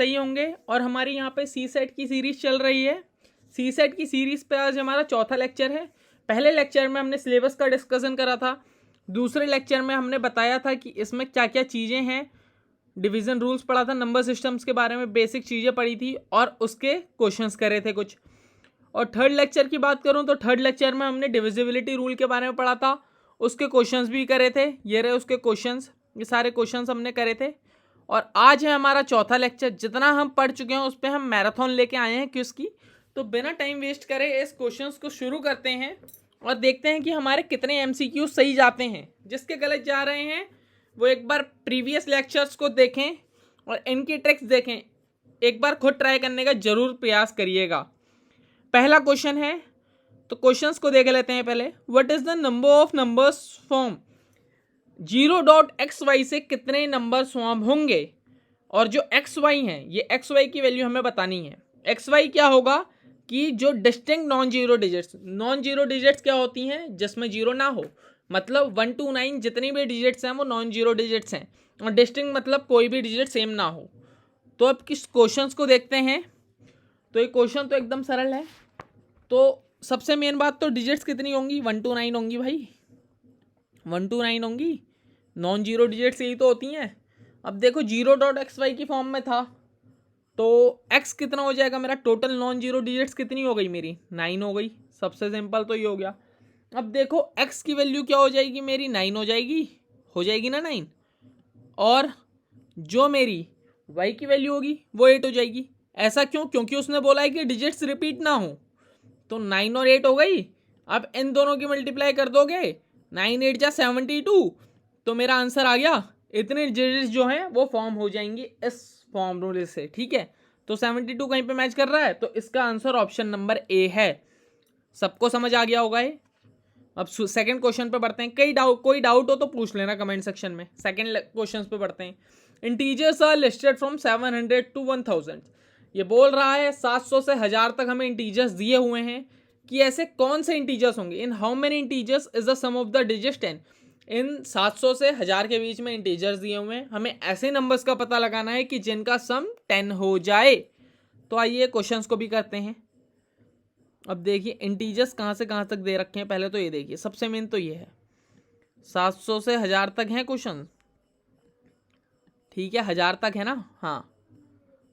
सही होंगे। और हमारी यहाँ पे सी सेट की सीरीज चल रही है। सी सेट की सीरीज पे आज हमारा चौथा लेक्चर है। पहले लेक्चर में हमने सिलेबस का डिस्कशन करा था, दूसरे लेक्चर में हमने बताया था कि इसमें क्या क्या चीज़ें हैं, डिवीज़न रूल्स पढ़ा था, नंबर सिस्टम्स के बारे में बेसिक चीज़ें पढ़ी थी और उसके क्वेश्चंस करे थे कुछ। और थर्ड लेक्चर की बात करूं तो थर्ड लेक्चर में हमने डिविजिबिलिटी रूल के बारे में पढ़ा था, उसके क्वेश्चंस भी करे थे। ये रहे उसके क्वेश्चंस, ये सारे क्वेश्चंस हमने करे थे। और आज है हमारा चौथा लेक्चर। जितना हम पढ़ चुके हैं उस पर हम मैराथन लेके आए हैं क्विज की। तो बिना टाइम वेस्ट करे इस क्वेश्चंस को शुरू करते हैं और देखते हैं कि हमारे कितने एमसीक्यू सही जाते हैं। जिसके गलत जा रहे हैं वो एक बार प्रीवियस लेक्चर्स को देखें और इनकी ट्रिक्स देखें, एक बार खुद ट्राई करने का जरूर प्रयास करिएगा। पहला क्वेश्चन है, तो क्वेश्चंस को देख लेते हैं पहले। What is the number of numbers form 0.xy से कितने नंबर्स फॉर्म होंगे। और जो xy हैं, ये xy की वैल्यू हमें बतानी है। xy क्या होगा कि जो डिस्टिंक्ट नॉन जीरो डिजिट्स क्या होती हैं, जिसमें जीरो ना हो, मतलब 1 to 9 जितनी भी डिजिट्स हैं वो नॉन जीरो डिजिट्स हैं। और डिस्टिंक्ट मतलब कोई भी डिजिट सेम ना हो। तो अब किस क्वेश्चंस को देखते हैं। तो ये क्वेश्चन तो एकदम सरल है। तो सबसे मेन बात तो डिजिट्स कितनी होंगी, 1 to 9 होंगी भाई, 1 to 9 होंगी। नॉन जीरो डिजिट्स यही तो होती हैं। अब देखो 0.xy की फॉर्म में था तो x कितना हो जाएगा मेरा, टोटल नॉन जीरो डिजिट्स कितनी हो गई मेरी, 9 हो गई। सबसे सिंपल तो ये हो गया। अब देखो x की वैल्यू क्या हो जाएगी मेरी, 9 हो जाएगी ना 9। और जो मेरी y की वैल्यू होगी वो 8 हो जाएगी। ऐसा क्यों, क्योंकि उसने बोला है कि डिजिट्स रिपीट ना हो। तो 9 और 8 हो गई। अब इन दोनों की मल्टीप्लाई कर दोगे, 9 8 जा 72, तो मेरा आंसर आ गया। इतने डिजिट्स जो हैं वो फॉर्म हो जाएंगी इस फॉर्मूले से, ठीक है। तो 72 कहीं पे मैच कर रहा है, तो इसका आंसर ऑप्शन नंबर ए है। सबको समझ आ गया होगा ये। अब सेकंड क्वेश्चन पे बढ़ते हैं। कोई डाउट हो तो पूछ लेना कमेंट सेक्शन में। सेकंड क्वेश्चन पे बढ़ते हैं। Integers are listed from 700 to 1000। ये बोल रहा है 700 से 1000 तक हमें इंटीजर्स दिए हुए हैं कि ऐसे कौन से इंटीजर्स होंगे। In how many integers is the sum of the digits 10। इन 700 से 1000 के बीच में इंटीजर्स दिए हुए हैं, हमें ऐसे नंबर्स का पता लगाना है कि जिनका सम 10 हो जाए। तो आइए क्वेश्चंस को भी करते हैं। अब देखिए इंटीजर्स कहाँ से कहाँ तक दे रखे हैं। पहले तो ये देखिए, सबसे मेन तो ये है 700 से 1000 तक हैं क्वेश्चन, ठीक है, 1000 तक है ना। हाँ,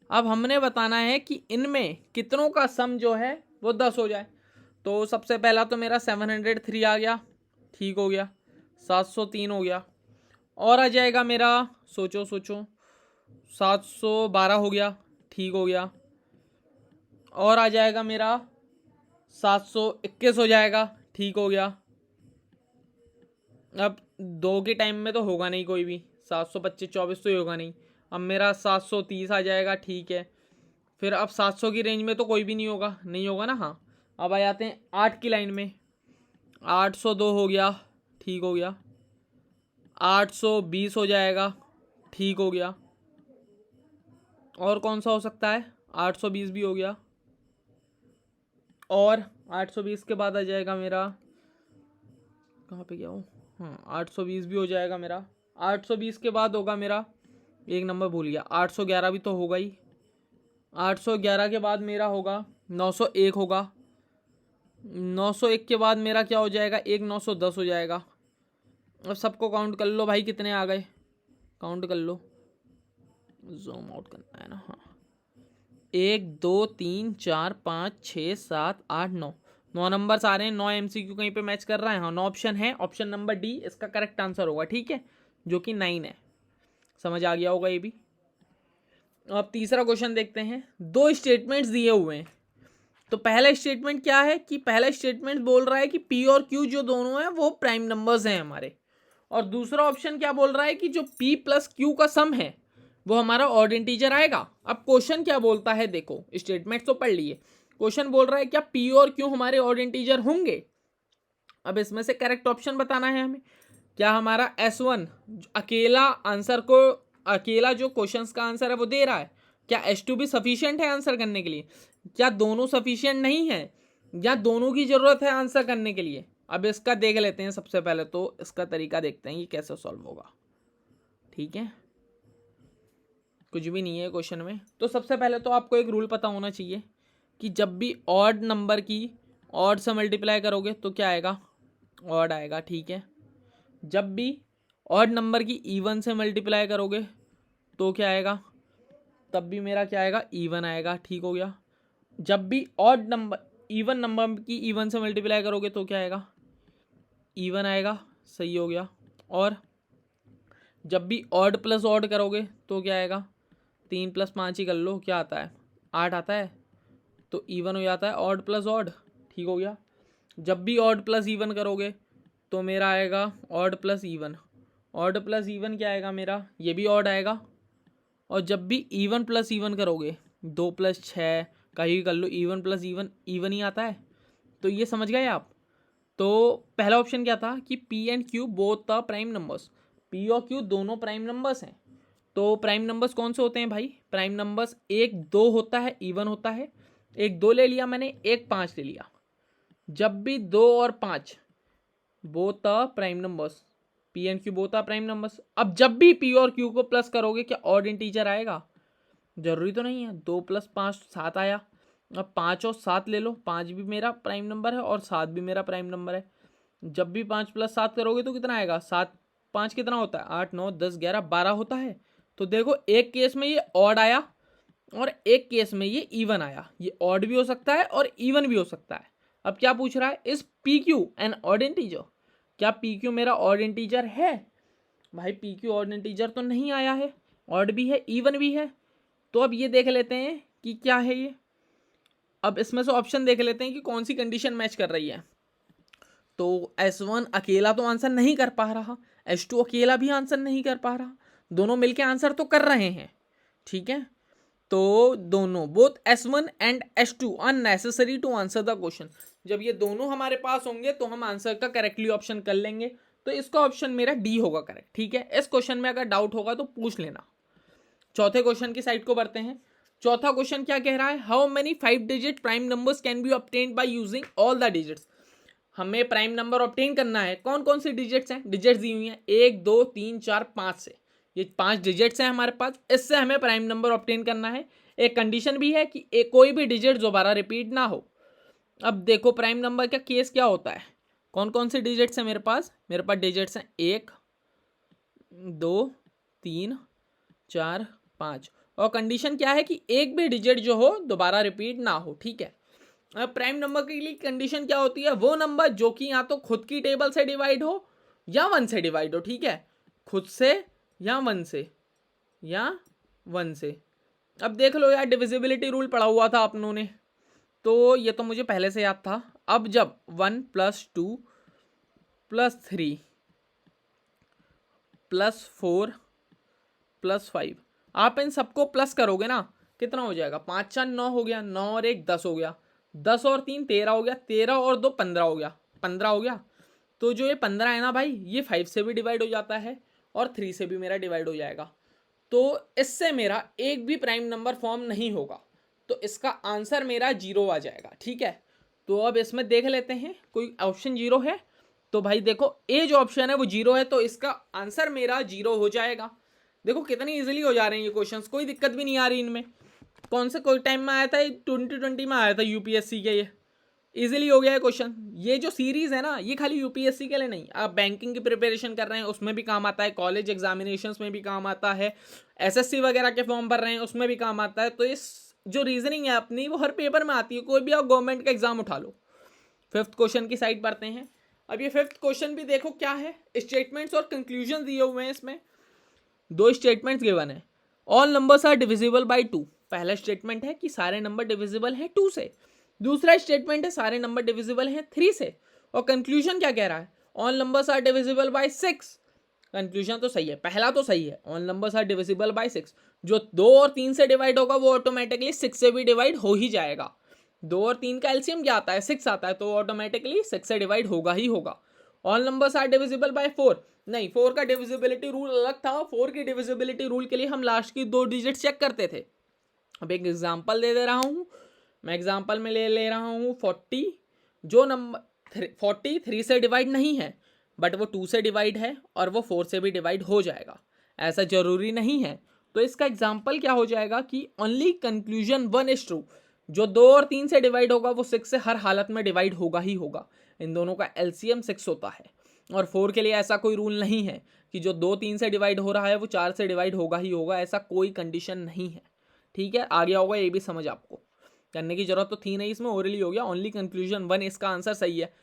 अब हमने बताना है कि इनमें कितनों का सम जो है वो 10 हो जाए। तो सबसे पहला तो मेरा 703 आ गया, ठीक हो गया। 703 हो गया। और आ जाएगा मेरा, सोचो 712 हो गया, ठीक हो गया। और आ जाएगा मेरा 721 हो जाएगा, ठीक हो गया। अब 2 के टाइम में तो होगा नहीं कोई भी, 725 24 तो ही होगा नहीं। अब मेरा 730 आ जाएगा, ठीक है। फिर अब 700 की रेंज में तो कोई भी नहीं होगा, नहीं होगा ना। हाँ, अब आ जाते हैं 8 की लाइन में। 802 हो गया, ठीक हो गया। 820 हो जाएगा, ठीक हो गया। और कौन सा हो सकता है, 820 भी हो गया। और 820 के बाद आ जाएगा मेरा, कहाँ पे गया हूँ, हाँ 820 भी हो जाएगा मेरा। 820 के बाद होगा मेरा, एक नंबर भूल गया, 811 भी तो होगा ही। 811 के बाद मेरा होगा 901 होगा। 901 के बाद मेरा क्या हो जाएगा, एक 910 हो जाएगा। अब सबको काउंट कर लो भाई, कितने आ गए, काउंट कर लो, जूम आउट करना है ना। हाँ, 1 2 3 4 5 6 7 8 9 नंबर्स आ रहे हैं। 9 एमसीक्यू कहीं पे मैच कर रहा है। हाँ, 9 ऑप्शन है, ऑप्शन नंबर डी इसका करेक्ट आंसर होगा, ठीक है, जो कि 9 है। समझ आ गया होगा ये भी। अब तीसरा क्वेश्चन देखते हैं। 2 स्टेटमेंट्स दिए हुए हैं। तो पहला स्टेटमेंट क्या है कि पहला स्टेटमेंट बोल रहा है कि पी और क्यू जो दोनों हैं वो प्राइम नंबर्स हैं हमारे। और दूसरा ऑप्शन क्या बोल रहा है कि जो पी प्लस क्यू का सम है वो हमारा ऑड इंटीजर आएगा। अब क्वेश्चन क्या बोलता है, देखो स्टेटमेंट तो पढ़ लिए। क्वेश्चन बोल रहा है क्या पी और क्यू हमारे ऑड इंटीजर होंगे। अब इसमें से करेक्ट ऑप्शन बताना है हमें। क्या हमारा S1 अकेला आंसर को, अकेला जो क्वेश्चन का आंसर है वो दे रहा है, क्या S2 भी सफिशियंट है आंसर करने के लिए, क्या दोनों सफिशियंट नहीं है, या दोनों की जरूरत है आंसर करने के लिए। अब इसका देख लेते हैं। सबसे पहले तो इसका तरीका देखते हैं ये कैसे सॉल्व होगा, ठीक है। कुछ भी नहीं है क्वेश्चन में। तो सबसे पहले तो आपको एक रूल पता होना चाहिए कि जब भी ऑड नंबर की ऑड से मल्टीप्लाई करोगे तो क्या आएगा, ऑड आएगा, ठीक है। जब भी ऑड नंबर की इवन से मल्टीप्लाई करोगे तो क्या आएगा, तब भी मेरा क्या आएगा, इवन आएगा, ठीक हो गया। जब भी ऑड नंबर इवन नंबर की इवन से मल्टीप्लाई करोगे तो क्या आएगा, इवन आएगा, सही हो गया। और जब भी ऑड प्लस ऑड करोगे तो क्या आएगा, 3 + 5 ही कर लो, क्या आता है, 8 आता है, तो इवन हो जाता है ऑड प्लस ऑड, ठीक हो गया। जब भी ऑड प्लस इवन करोगे तो मेरा आएगा odd plus even, odd plus even क्या आएगा मेरा, ये भी ऑड आएगा। और जब भी इवन प्लस इवन करोगे 2 + 6 कहीं कर लो, इवन प्लस इवन इवन ही आता है। तो ये समझ गए आप। तो पहला ऑप्शन क्या था कि P and Q both the prime numbers, P और क्यू दोनों प्राइम नंबर्स हैं। तो प्राइम नंबर्स कौन से होते हैं भाई, प्राइम नंबर्स 1 2 होता है, इवन होता है। 1 2 ले लिया मैंने, 1 5 ले लिया। जब भी 2 और 5 both the prime numbers, P and Q both are prime numbers. अब जब भी पी और क्यू को प्लस करोगे क्या ऑड इंटीजर आएगा, जरूरी तो नहीं है। 2 + 5 7 आया। अब 5 और 7 ले लो, 5 भी मेरा प्राइम नंबर है और 7 भी मेरा प्राइम नंबर है। जब भी 5 + 7 करोगे तो कितना आएगा, 7 5 कितना होता है, 8 9 10 11 12 होता है। तो देखो एक केस में ये ऑड आया और एक केस में ये इवन आया। ये ऑड भी हो सकता है और इवन भी हो सकता है। अब क्या पूछ रहा है, is P Q an odd integer, क्या पी क्यू मेरा ऑड इंटीजर है। भाई पी क्यू ऑड इंटीजर तो नहीं आया है, ऑड भी है इवन भी है। तो अब ये देख लेते हैं कि क्या है ये। अब इसमें से ऑप्शन देख लेते हैं कि कौन सी कंडीशन मैच कर रही है। तो S1 अकेला तो आंसर नहीं कर पा रहा, S2 अकेला भी आंसर नहीं कर पा रहा, दोनों मिलके आंसर तो कर रहे हैं, ठीक है। तो दोनों both S1 and S2 are necessary to answer the question. जब ये दोनों हमारे पास होंगे तो हम आंसर का करेक्टली ऑप्शन कर लेंगे। तो इसका ऑप्शन मेरा डी होगा करेक्ट, ठीक है। इस क्वेश्चन में अगर डाउट होगा तो पूछ लेना। चौथे क्वेश्चन की साइड को बढ़ते हैं। चौथा क्वेश्चन क्या कह रहा है, how many 5 digit prime numbers can be obtained by using all the digits. हमें प्राइम नंबर ऑब्टेन करना है, कौन कौन सी डिजिट्स हैं, डिजिट्स दी हुई हैं 1 2 3 4 5 से, ये 5 डिजिट्स हैं हमारे पास, इससे हमें प्राइम नंबर ऑब्टेन करना है। एक कंडीशन भी है कि कोई भी डिजिट दोबारा रिपीट ना हो। अब देखो प्राइम नंबर का केस क्या होता है, कौन कौन से डिजिट्स हैं मेरे पास डिजिट्स हैं 1 2 3 4 5। और कंडीशन क्या है कि एक भी डिजिट जो हो दोबारा रिपीट ना हो, ठीक है। अब प्राइम नंबर के लिए कंडीशन क्या होती है, वो नंबर जो कि या तो खुद की टेबल से डिवाइड हो या 1 से डिवाइड हो, ठीक है, खुद से या 1 से या 1 से। अब देख लो यार, डिविजिबिलिटी रूल पढ़ा हुआ था अपनों ने, तो ये तो मुझे पहले से याद था। अब जब 1 + 2 + 3 + 4 + 5 आप इन सबको प्लस करोगे ना, कितना हो जाएगा, 5 4 9 हो गया, 9 और 1 10 हो गया, 10 और 3 13 हो गया, 13 और 2 15 हो गया, 15 हो गया। तो जो ये 15 है ना भाई, ये 5 से भी डिवाइड हो जाता है और 3 से भी मेरा डिवाइड हो जाएगा। तो इससे मेरा एक भी प्राइम नंबर फॉर्म नहीं होगा, तो इसका आंसर मेरा 0 आ जाएगा, ठीक है। तो अब इसमें देख लेते हैं कोई ऑप्शन 0 है, तो भाई देखो ए जो ऑप्शन है वो 0 है, तो इसका आंसर मेरा 0 हो जाएगा। देखो कितनी इजीली हो जा रहे हैं ये क्वेश्चंस, कोई दिक्कत भी नहीं आ रही इनमें। कौन से कोई टाइम में आया था, 2020 में आया था यूपीएससी के, ये इजीली हो गया है क्वेश्चन। ये जो सीरीज है ना, ये खाली यूपीएससी के लिए नहीं, आप बैंकिंग की प्रिपरेशन कर रहे हैं उसमें भी काम आता है, कॉलेज एग्जामिनेशंस में भी काम आता है, एसएससी वगैरह के फॉर्म भर रहे हैं उसमें भी काम आता है। तो इस जो रीजनिंग है अपनी वो हर पेपर में आती है, कोई भी आप गवर्नमेंट का एग्जाम उठा लो। 5th क्वेश्चन की साइड पढ़ते हैं। अब ये 5th क्वेश्चन भी देखो क्या है, स्टेटमेंट्स और कंक्लूजन दिए हुए हैं। इसमें 2 स्टेटमेंट्स गिवन है, all numbers are divisible by 2। पहला स्टेटमेंट है कि सारे नंबर डिविजिबल हैं 2 से, दूसरा स्टेटमेंट है सारे नंबर डिविजिबल हैं 3 से, और कंक्लूजन क्या कह रहा है, all numbers are divisible by 6। Conclusion तो सही है, पहला तो सही है, all numbers are divisible by 6। जो 2 और 3 से डिवाइड होगा वो ऑटोमेटिकली 6 से भी डिवाइड हो ही जाएगा। 2 और 3 का एलसीएम क्या आता है, 6 आता है, तो ऑटोमेटिकली 6 से डिवाइड होगा ही होगा। All numbers are divisible by 4, नहीं 4 का डिविजिबिलिटी रूल अलग था। 4 की डिविजिबिलिटी रूल के लिए हम लास्ट की 2 डिजिट चेक करते थे। अब एक एग्जांपल दे रहा हूँ मैं, एग्जांपल में ले रहा हूँ 40, जो नंबर 40 3 से डिवाइड नहीं है, बट वो 2 से डिवाइड है और वो 4 से भी डिवाइड हो जाएगा, ऐसा जरूरी नहीं है। तो इसका एग्जाम्पल क्या हो जाएगा कि ओनली कंक्लूजन 1 इज ट्रू। जो 2 और 3 से डिवाइड होगा वो 6 से हर हालत में डिवाइड होगा ही होगा। इन दोनों का एलसीएम 6 होता है। और 4 के लिए ऐसा कोई रूल नहीं है कि जो 2 3 से डिवाइड हो रहा है वो 4 से डिवाइड होगा ही होगा, ऐसा कोई कंडीशन नहीं है। ठीक है, आ गया होगा ये भी समझ, आपको करने की जरूरत तो थी नहीं, इसमें ओरली हो गया। ओनली कंक्लूजन 1 इसका आंसर सही है।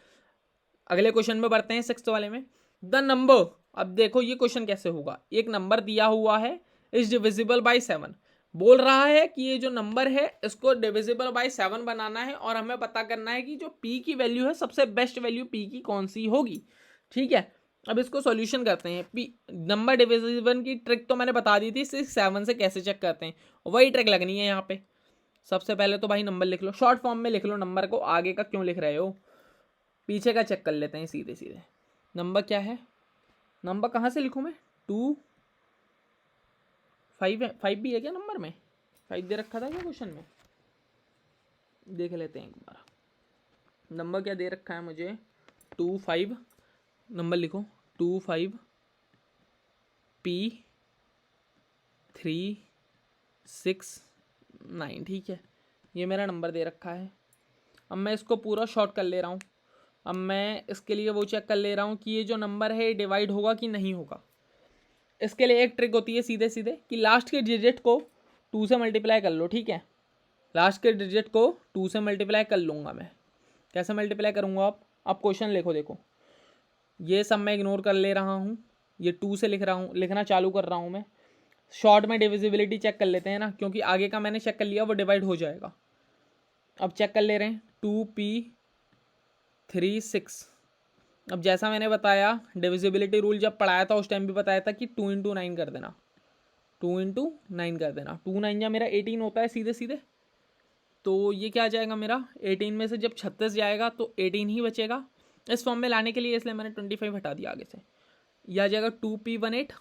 अगले क्वेश्चन में बढ़ते हैं 6th वाले में। द नंबर, अब देखो ये क्वेश्चन कैसे होगा। एक नंबर दिया हुआ है, इज डिविजिबल बाय 7। बोल रहा है कि ये जो नंबर है इसको डिविजिबल बाय 7 बनाना है और हमें पता करना है कि जो p की वैल्यू है सबसे बेस्ट वैल्यू p की कौन सी होगी। ठीक है, अब इसको सॉल्यूशन करते हैं। p नंबर डिविजिबल की ट्रिक तो मैंने बता दी थी, 6 7 से कैसे चेक करते हैं, वही ट्रिक लगनी है यहाँ पे। सबसे पहले तो भाई नंबर लिख लो, शॉर्ट फॉर्म में लिख लो नंबर को, आगे का क्यों लिख रहे हो, पीछे का चेक कर लेते हैं सीधे सीधे। नंबर क्या है, नंबर कहाँ से लिखूँ मैं, 2 5 है, 5 भी है क्या नंबर में, 5 दे रखा था क्या क्वेश्चन में, देख लेते हैं एक बार। नंबर क्या दे रखा है मुझे, 2 5, नंबर लिखो 2 5 P 3 6 9। ठीक है, ये मेरा नंबर दे रखा है। अब मैं इसको पूरा शॉर्ट कर ले रहा हूँ। अब मैं इसके लिए वो चेक कर ले रहा हूँ कि ये जो नंबर है ये डिवाइड होगा कि नहीं होगा। इसके लिए एक ट्रिक होती है सीधे सीधे कि लास्ट के डिजिट को 2 से मल्टीप्लाई कर लो। ठीक है, लास्ट के डिजिट को 2 से मल्टीप्लाई कर लूँगा मैं। कैसे मल्टीप्लाई करूँगा आप क्वेश्चन लिखो, देखो ये सब मैं इग्नोर कर ले रहा हूँ, ये 2 से लिख रहा हूँ, लिखना चालू कर रहा हूँ मैं। शॉर्ट में डिविजिबिलिटी चेक कर लेते हैं ना, क्योंकि आगे का मैंने चेक कर लिया वो डिवाइड हो जाएगा। अब चेक कर ले रहे हैं 2P 3 6। अब जैसा मैंने बताया डिविजिबिलिटी रूल जब पढ़ाया था उस टाइम भी बताया था कि 2 × 9 कर देना, 2 × 9 कर देना। 2 9 या मेरा 18 होता है सीधे सीधे। तो ये क्या आ जाएगा मेरा 18 में से जब 36 जाएगा तो 18 ही बचेगा इस फॉर्म में लाने के लिए, इसलिए मैंने 25 हटा दिया आगे से। यह आ जाएगा 2P18,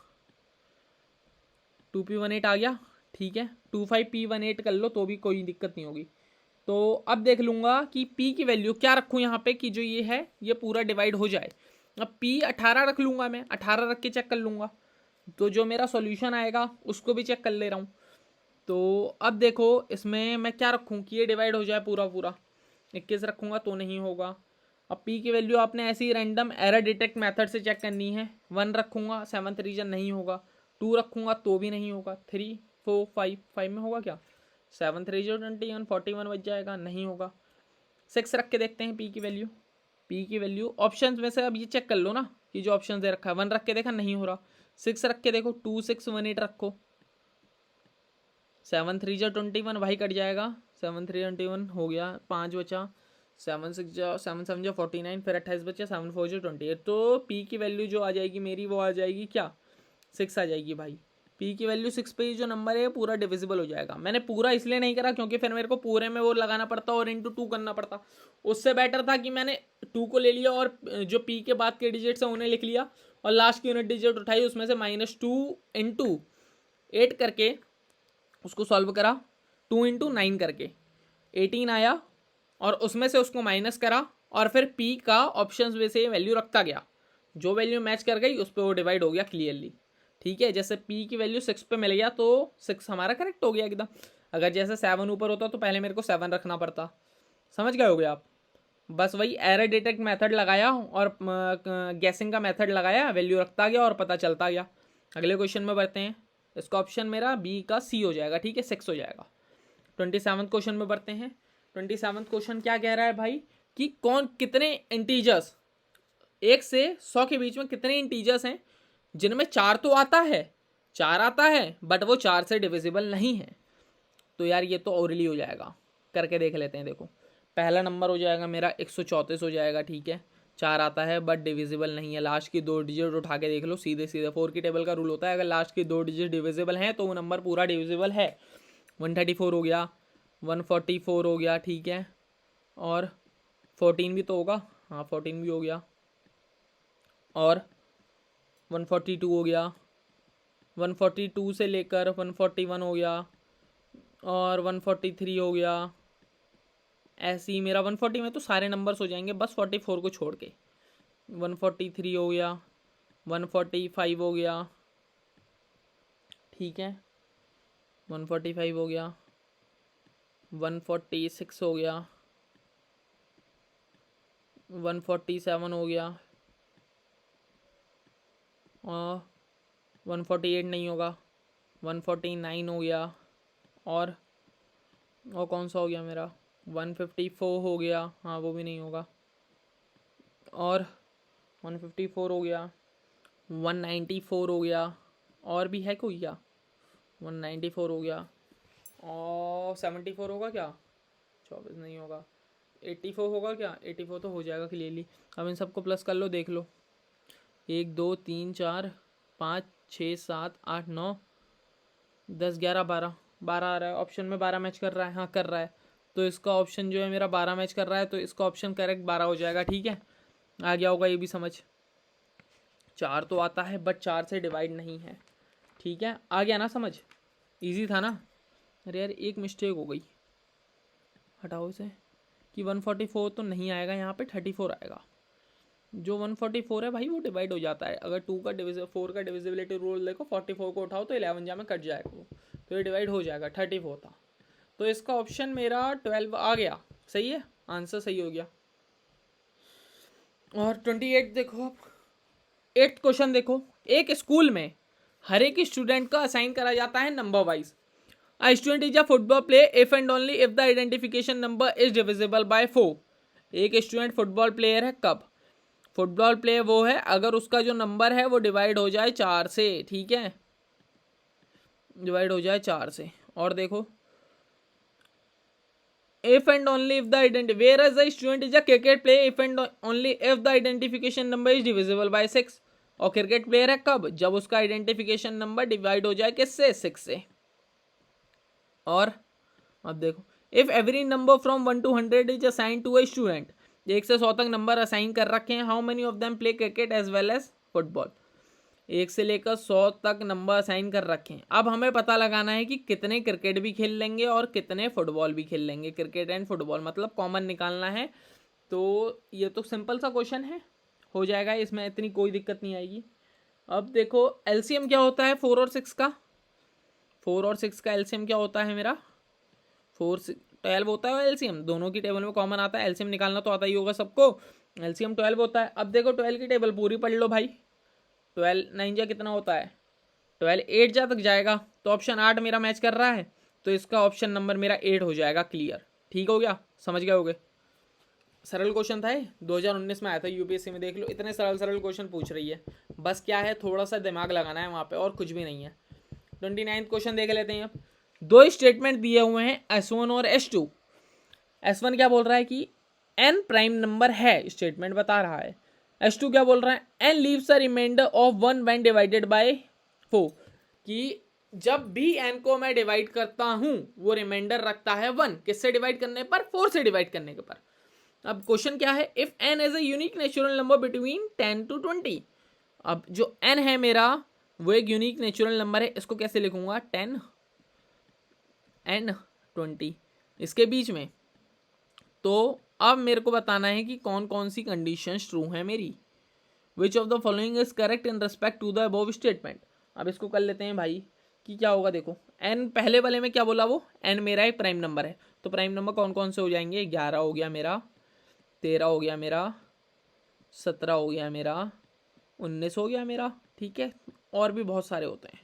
2P18 आ गया। ठीक है, 25P18 कर लो तो भी कोई दिक्कत नहीं होगी। तो अब देख लूँगा कि P की वैल्यू क्या रखूँ यहाँ पे कि जो ये है ये पूरा डिवाइड हो जाए। अब P 18 रख लूँगा मैं, 18 रख के चेक कर लूँगा, तो जो मेरा सॉल्यूशन आएगा उसको भी चेक कर ले रहा हूँ। तो अब देखो इसमें मैं क्या रखूँ कि ये डिवाइड हो जाए पूरा पूरा। 21 रखूँगा तो नहीं होगा। अब P की वैल्यू आपने ऐसी रैंडम एरर डिटेक्ट मेथड से चेक करनी है। 1 रखूँगा 7th रीजन नहीं होगा, 2 रखूँगा तो भी नहीं होगा, 3 4 5 में होगा क्या, 7th रीजन 21 41 बच जाएगा, नहीं होगा। 6 रख के देखते हैं P की वैल्यू। P की वैल्यू ऑप्शंस में से अब ये चेक कर लो ना कि जो ऑप्शन दे रखा है, 1 रख के देखा नहीं हो रहा, 6 रख के देखो 2 6 1 8 रखो, 7th रीजन 21 भाई कट जाएगा, 7 3 21 हो गया, 5 बचा, 7 6 7 7 49, फिर 28 बचे, 7 4 28। तो P की वैल्यू जो आ जाएगी मेरी वो आ जाएगी क्या, 6 आ जाएगी भाई। P की वैल्यू 6 पे जो नंबर है पूरा डिविजिबल हो जाएगा। मैंने पूरा इसलिए नहीं करा क्योंकि फिर मेरे को पूरे में वो लगाना पड़ता और इंटू 2 करना पड़ता। उससे बेटर था कि मैंने 2 को ले लिया और जो P के बाद के डिजिट्स हैं उन्हें लिख लिया और लास्ट की यूनिट डिजिट उठाई, उसमें से -2 × 8 करके उसको सॉल्व करा, 2 × 9 करके 18 आया और उसमें से उसको माइनस करा और फिर P का ऑप्शंस में से वैल्यू रखता गया, जो वैल्यू मैच कर गई उस पर वो डिवाइड हो गया क्लियरली। ठीक है, जैसे P की वैल्यू 6 पे मिल गया तो 6 हमारा करेक्ट हो गया एकदम। अगर जैसे 7 ऊपर होता तो पहले मेरे को 7 रखना पड़ता। समझ गए होगे आप। बस वही एरर डिटेक्ट मेथड लगाया और गैसिंग का मेथड लगाया, वैल्यू रखता गया और पता चलता गया। अगले क्वेश्चन में बढ़ते हैं। इसका ऑप्शन मेरा B का C हो जाएगा। ठीक है, 6 हो जाएगा। 27th क्वेश्चन में बढ़ते हैं। 27th क्वेश्चन क्या कह रहा है भाई कि कौन कितने इंटीजर्स 1 से 100 के बीच में कितने इंटीजर्स हैं जिनमें 4 तो आता है, 4 आता है बट वो 4 से डिविजिबल नहीं है। तो यार ये तो ओरली हो जाएगा, करके देख लेते हैं। देखो पहला नंबर हो जाएगा मेरा 134 हो जाएगा। ठीक है, 4 आता है बट डिविजिबल नहीं है। लास्ट की 2 डिजिट उठा के देख लो, सीधे सीधे 4 की टेबल का रूल होता है, अगर लास्ट की 2 डिजिट डिविजिबल हैं तो वो नंबर पूरा डिविजिबल है। 134 हो गया, 144 हो गया। ठीक है, और 14 भी तो होगा, हाँ 14 भी हो गया, और 142 हो गया, 142 से लेकर 141 हो गया, और 143 हो गया। ऐसे ही मेरा 140 में तो सारे नंबर्स हो जाएंगे बस 44 को छोड़ के। 143 हो गया, 145 हो गया। ठीक है, 145 हो गया, 146 हो गया, 147 हो गया, और 148 नहीं होगा, 149 हो गया, और कौन सा हो गया मेरा, 154 हो गया, हाँ वो भी नहीं होगा, और 154 हो गया, 194 हो गया, और भी है कोई क्या, 194 हो गया, और 74 होगा क्या, 24 नहीं होगा, 84 होगा क्या, 84 तो हो जाएगा क्लियरली। अब इन सबको प्लस कर लो, देख लो, 1 2 3 4 5 6 7 8 9 10 11 12 12 आ रहा है ऑप्शन में, 12 मैच कर रहा है, हाँ कर रहा है, तो इसका ऑप्शन जो है मेरा 12 मैच कर रहा है, तो इसका ऑप्शन करेक्ट 12 हो जाएगा। ठीक है, आ गया होगा ये भी समझ। 4 तो आता है बट 4 से डिवाइड नहीं है। ठीक है, आ गया ना समझ, इजी था ना। अरे यार एक मिस्टेक हो गई, हटाओ इसे, कि 144 तो नहीं आएगा यहाँ पे, 34 आएगा। जो 144 है भाई वो डिवाइड हो जाता है, अगर 4 का डिविजिबिलिटी रूल देखो, 44 को उठाओ तो 11 जा में कट जाएगा वो, तो ये डिवाइड हो जाएगा, 34 था, तो इसका ऑप्शन मेरा 12 आ गया। सही है, आंसर सही हो गया। और 28 देखो, 8th क्वेश्चन देखो, एक स्कूल में हर एक स्टूडेंट का असाइन करा जाता है number wise. A student is a football player if and only if the identification number is divisible by 4। एक स्टूडेंट फुटबॉल प्लेयर है कब, फुटबॉल प्लेयर वो है अगर उसका जो नंबर है वो डिवाइड हो जाए 4 से। ठीक है, डिवाइड हो जाए 4 से। और देखो, if and only if the identity, whereas the student is a cricket player if and only if the identification number is divisible by 6। और क्रिकेट प्लेयर है कब, जब उसका आइडेंटिफिकेशन नंबर डिवाइड हो जाए किससे, 6 से। और अब देखो, if every number from 1 to 100 is assign to a student, 1 से 100 तक नंबर असाइन कर रखे हैं, how many of them play cricket as well as football. 1 से लेकर 100 तक नंबर असाइन कर रखे हैं। अब हमें पता लगाना है कि कितने क्रिकेट भी खेल लेंगे और कितने फुटबॉल भी खेल लेंगे, क्रिकेट एंड फुटबॉल, मतलब कॉमन निकालना है। तो ये तो सिंपल सा क्वेश्चन है, हो जाएगा, इसमें इतनी कोई दिक्कत नहीं आएगी। अब देखो एलसीएम क्या होता है 4 और 6 का, 4 और 6 का एलसीएम क्या होता है मेरा, 4 12 होता है, एलसीएम दोनों की टेबल में कॉमन आता है, एलसीएम निकालना तो आता ही होगा सबको, एलसीएम 12 होता है। अब देखो 12 की टेबल पूरी पढ़ लो भाई, 12 9 जा कितना होता है, 12 8 जा तक जाएगा, तो ऑप्शन 8 मेरा मैच कर रहा है, तो इसका ऑप्शन नंबर मेरा 8 हो जाएगा। क्लियर, ठीक हो गया, समझ गए होगे। सरल क्वेश्चन था ये, 2019 में आया था यूपीएससी में, देख लो इतने सरल सरल क्वेश्चन पूछ रही है, बस क्या है थोड़ा सा दिमाग लगाना है वहाँ पे, और कुछ भी नहीं है। 29 क्वेश्चन देख लेते हैं। अब 2 स्टेटमेंट दिए हुए हैं S1 और S2। S1 क्या बोल रहा है कि n प्राइम नंबर है, स्टेटमेंट बता रहा है। S2 क्या बोल रहा है, n leaves a reminder of 1 when divided by 4, कि जब भी n को मैं डिवाइड करता हूं वो रिमाइंडर रखता है 1, किससे डिवाइड करने पर, 4 से डिवाइड करने के पर। अब क्वेश्चन क्या है, if n is a unique natural number between 10 to 20। अब जो n है मेरा वो एक यूनिक नेचुरल नंबर है, इसको कैसे लिखूंगा, 10 and 20 इसके बीच में। तो अब मेरे को बताना है कि कौन कौन सी कंडीशंस ट्रू हैं मेरी। Which of the following is correct in respect to the above statement. अब इसको कर लेते हैं भाई कि क्या होगा, देखो n पहले वाले में क्या बोला, वो n मेरा एक प्राइम नंबर है, तो प्राइम नंबर कौन कौन से हो जाएंगे, 11 हो गया मेरा, 13 हो गया मेरा, 17 हो गया मेरा, 19 हो गया मेरा। ठीक है, और भी बहुत सारे होते हैं,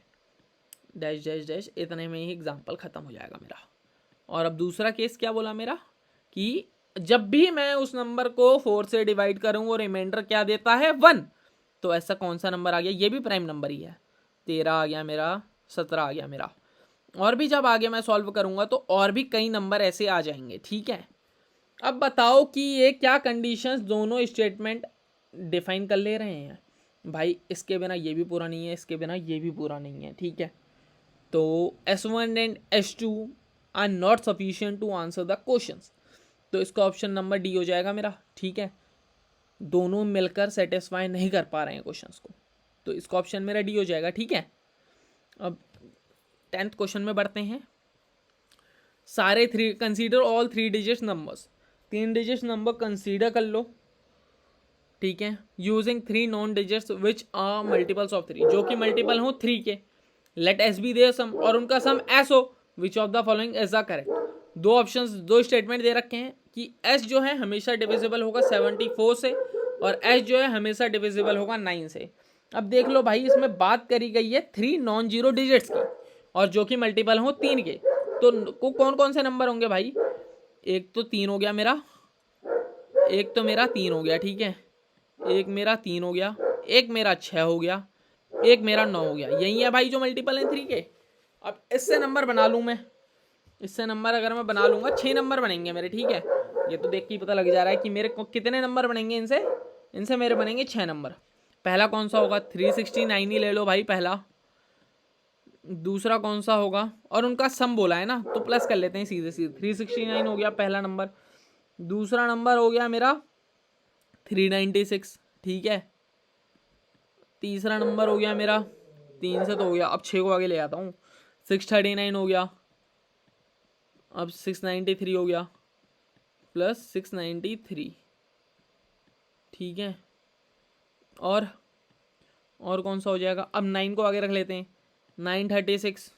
डैश डैश डैश, इतने में ही एग्जाम्पल खत्म हो जाएगा मेरा। और अब दूसरा केस क्या बोला मेरा, कि जब भी मैं उस नंबर को 4 से डिवाइड करूं वो रिमाइंडर क्या देता है, 1। तो ऐसा कौन सा नंबर आ गया, ये भी प्राइम नंबर ही है, 13 आ गया मेरा, 17 आ गया मेरा। और भी जब आगे मैं सॉल्व करूंगा तो और भी कई नंबर ऐसे आ जाएंगे। ठीक है, अब बताओ कि ये क्या कंडीशंस दोनों स्टेटमेंट डिफाइन कर ले रहे हैं भाई, इसके बिना ये भी पूरा नहीं है, इसके बिना ये भी पूरा नहीं है। ठीक है, तो S1 and S2 are not sufficient to answer the questions, तो इसका ऑप्शन नंबर डी हो जाएगा मेरा। ठीक है, दोनों मिलकर सेटिस्फाई नहीं कर पा रहे हैं क्वेश्चंस को, तो इसका ऑप्शन मेरा डी हो जाएगा। ठीक है, अब 10th क्वेश्चन में बढ़ते हैं। सारे 3 consider all 3 digit numbers, 3 digit number consider कर लो। ठीक है, using 3 non digits which are multiples of 3, जो कि मल्टीपल हो 3 के। Let S be their sum और उनका सम एस हो, which of the following is the correct. दो ऑप्शंस, दो स्टेटमेंट दे रखे हैं कि एस जो है हमेशा डिविजिबल होगा 74 से और एस जो है हमेशा डिविजिबल होगा 9 से। अब देख लो भाई, इसमें बात करी गई है 3 नॉन जीरो डिजिट्स की और जो कि मल्टीपल हो 3 के, तो कौन कौन से नंबर होंगे भाई? एक तो 3 हो गया मेरा, एक तो मेरा 3 हो गया, ठीक है, एक मेरा 3 हो गया, एक मेरा 6 हो गया, एक मेरा 9 हो गया। यही है भाई जो मल्टीपल है 3 के। अब इससे नंबर बना लूँ मैं, इससे नंबर अगर मैं बना लूँगा 6 नंबर बनेंगे मेरे, ठीक है। ये तो देख के ही पता लग जा रहा है कि मेरे को कितने नंबर बनेंगे इनसे, इनसे मेरे बनेंगे 6 नंबर। पहला कौन सा होगा? 369 ही ले लो भाई पहला। दूसरा कौन सा होगा? और उनका सम बोला है ना तो प्लस कर लेते हैं सीधे सीधे। 369 हो गया पहला नंबर। दूसरा नंबर हो गया मेरा 396, ठीक है। तीसरा नंबर हो गया मेरा, 3 से तो हो गया, अब 6 को आगे ले आता हूँ, 639 हो गया, अब 693 हो गया प्लस 693, ठीक है। और कौन सा हो जाएगा? अब 9 को आगे रख लेते हैं, 936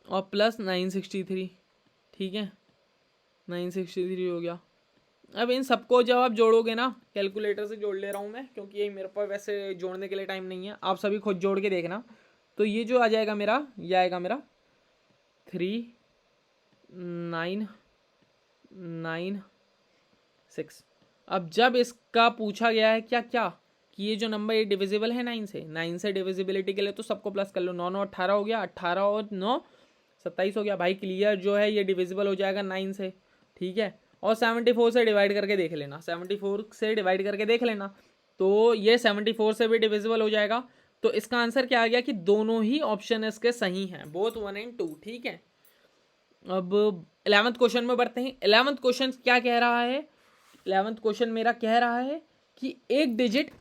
और प्लस 963, ठीक है, 963 हो गया। अब इन सबको जब आप जोड़ोगे ना, कैलकुलेटर से जोड़ ले रहा हूँ मैं क्योंकि ये मेरे पास वैसे जोड़ने के लिए टाइम नहीं है, आप सभी खुद जोड़ के देखना। तो ये जो आ जाएगा मेरा, ये आएगा मेरा 3996। अब जब इसका पूछा गया है क्या क्या कि ये जो नंबर ये डिविजिबल है 9 से डिविजिबिलिटी के लिए तो सबको प्लस कर लो। 9 9 18 हो गया, 18 और 9 27 हो गया भाई। क्लियर जो है ये डिविजिबल हो जाएगा 9 से, ठीक है। और 74 से डिवाइड करके देख लेना, 74 से डिवाइड करके देख लेना तो ये 74 से भी डिविजिबल हो जाएगा। तो इसका आंसर क्या आ गया कि दोनों ही ऑप्शन इसके सही हैं, बोथ 1 and 2, ठीक है। अब 11th क्वेश्चन में बढ़ते हैं। 11th क्वेश्चन क्या कह रहा है? 11th क्वेश्चन मेरा कह रहा है कि एक डिजिट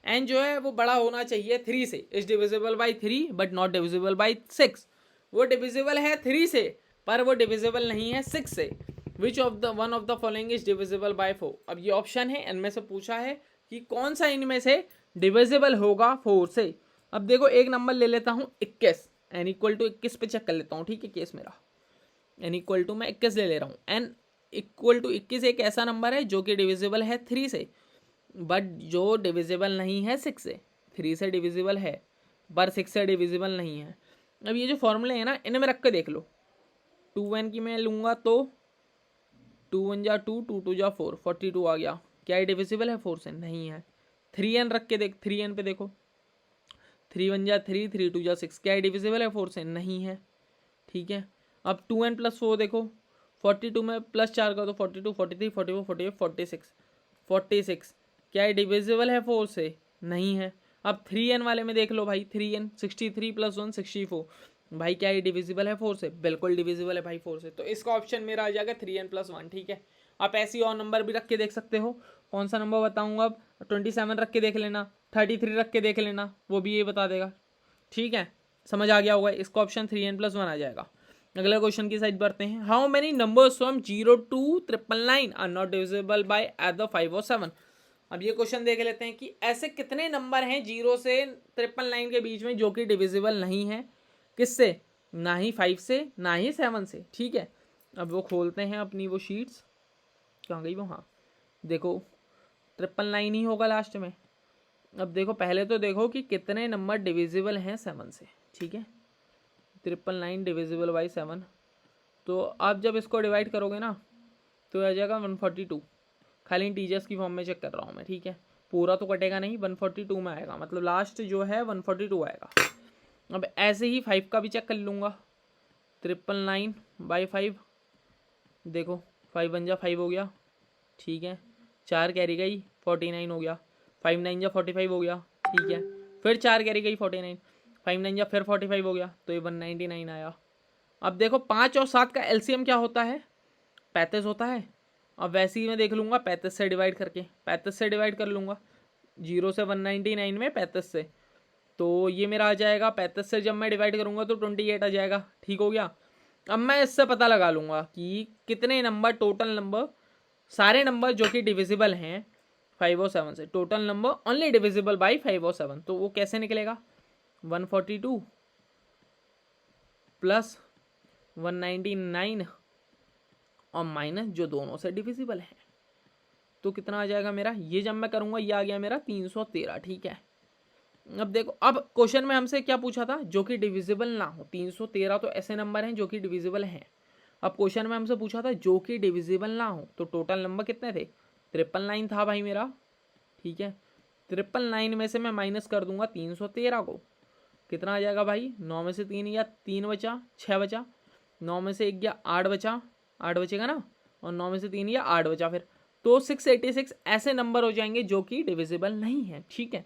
n जो है वो बड़ा होना चाहिए 3 से, is divisible by 3 but not divisible by 6। वो डिविजिबल है 3 से पर वो डिविजिबल नहीं है 6 से। विच of the one of the following is divisible by 4। अब ये ऑप्शन है, इनमें से पूछा है कि कौन सा इनमें से डिविजिबल होगा 4 से। अब देखो एक नंबर ले लेता हूँ 21, n इक्वल टू 21 पे चेक कर लेता हूँ, ठीक है। केस मेरा n इक्वल टू मैं 21 ले रहा हूँ। n इक्वल टू 21 एक ऐसा नंबर है जो कि डिविजिबल है 3 से बट जो डिविजिबल नहीं है 6 से। 3 से डिविजिबल है पर 6 से डिविजिबल नहीं है। अब ये जो फॉर्मूले हैं ना, इन्हें में रख के देख लो। 2n की मैं लूँगा तो 2 1 जा 2, 2 2 जा 4, 42 आ गया। क्या ये डिविजिबल है 4 से? नहीं है। 3n रख के देख, 3n पे देखो, 3 1 जा 3, 3 2 जा 6, क्या ये डिविजिबल है 4 से? नहीं है, ठीक है। अब 2n प्लस 4 देखो, 42 में प्लस 4 का तो 42, 43, 44, 48, 46, 46, क्या ये डिविजिबल है 4 से? नहीं है। अब 3n वाले में देख लो भाई, 3n 63 प्लस 1 64, भाई क्या ये डिविजिबल है 4 से? बिल्कुल डिविजिबल है भाई 4 से। तो इसका ऑप्शन मेरा आ जाएगा 3n प्लस 1, ठीक है। आप ऐसी और नंबर भी रख के देख सकते हो। कौन सा नंबर बताऊंगा? अब 27 रख के देख लेना, 33 रख के देख लेना, वो भी ये बता देगा, ठीक है। समझ आ गया होगा। इसका ऑप्शन 3n प्लस 1 आ जाएगा। अगले क्वेश्चन की साइड बढ़ते हैं। How many numbers from 0 to 999 are not divisible by either 5 or 7। अब ये क्वेश्चन देख लेते हैं कि ऐसे कितने नंबर हैं 0 से 999 के बीच में जो कि डिविजिबल नहीं है। किससे? ना ही 5 से ना ही 7 से, ठीक है। अब वो खोलते हैं अपनी वो शीट्स, कहाँ गई वो? हाँ देखो, 999 ही होगा लास्ट में। अब देखो पहले तो देखो कि कितने नंबर डिविजिबल हैं 7 से, ठीक है। 999 डिविजिबल बाई 7, तो आप जब इसको डिवाइड करोगे ना तो आ जाएगा 142। खाली इंटीजर्स की फॉर्म में चेक कर रहा हूँ मैं, ठीक है। पूरा तो कटेगा नहीं, 142 में आएगा, मतलब लास्ट जो है 142 आएगा। अब ऐसे ही 5 का भी चेक कर लूँगा, 999 बाई 5, देखो 5 1 जा 5 हो गया, ठीक है। 4 कैरी गई 49 हो गया, 5 9 जा 45 हो गया, ठीक है। फिर 4 कैरी गई 49, 5 9 जा फिर 45 हो गया, तो ये 199 आया। अब देखो 5 और 7 का एलसीएम क्या होता है? 35 होता है। अब वैसे ही मैं देख लूँगा 35 से डिवाइड करके, 35 से डिवाइड कर लूँगा, 0 से 199 में 35 से, तो ये मेरा आ जाएगा 35 से जब मैं डिवाइड करूँगा तो 28 आ जाएगा, ठीक हो गया। अब मैं इससे पता लगा लूँगा कि कितने नंबर, टोटल नंबर, सारे नंबर जो कि डिविजिबल हैं 5 और 7 से, total number only divisible by 5 और 7, तो वो कैसे निकलेगा? 142 प्लस 199 और माइनस जो दोनों से डिविजिबल है, तो कितना आ जाएगा मेरा, ये जब मैं करूँगा ये आ गया मेरा 313। ठीक है, अब देखो, अब क्वेश्चन में हमसे क्या पूछा था, जो कि डिविजिबल ना हो। 313 तो ऐसे नंबर हैं जो कि डिविजिबल हैं। अब क्वेश्चन में हमसे पूछा था जो कि डिविजिबल ना हो, तो टोटल नंबर कितने थे, 999 था भाई मेरा। ठीक है, 999 में से मैं माइनस कर दूंगा 313 को, कितना आ जाएगा भाई, 9 में से 3 या 3 बचा, 6 बचा, 9 में से 1 गया 8 बचा, 8 बचेगा ना, और 9 में से 3 या 8 बचा फिर, तो 686 ऐसे नंबर हो जाएंगे जो कि डिविजिबल नहीं है। ठीक है,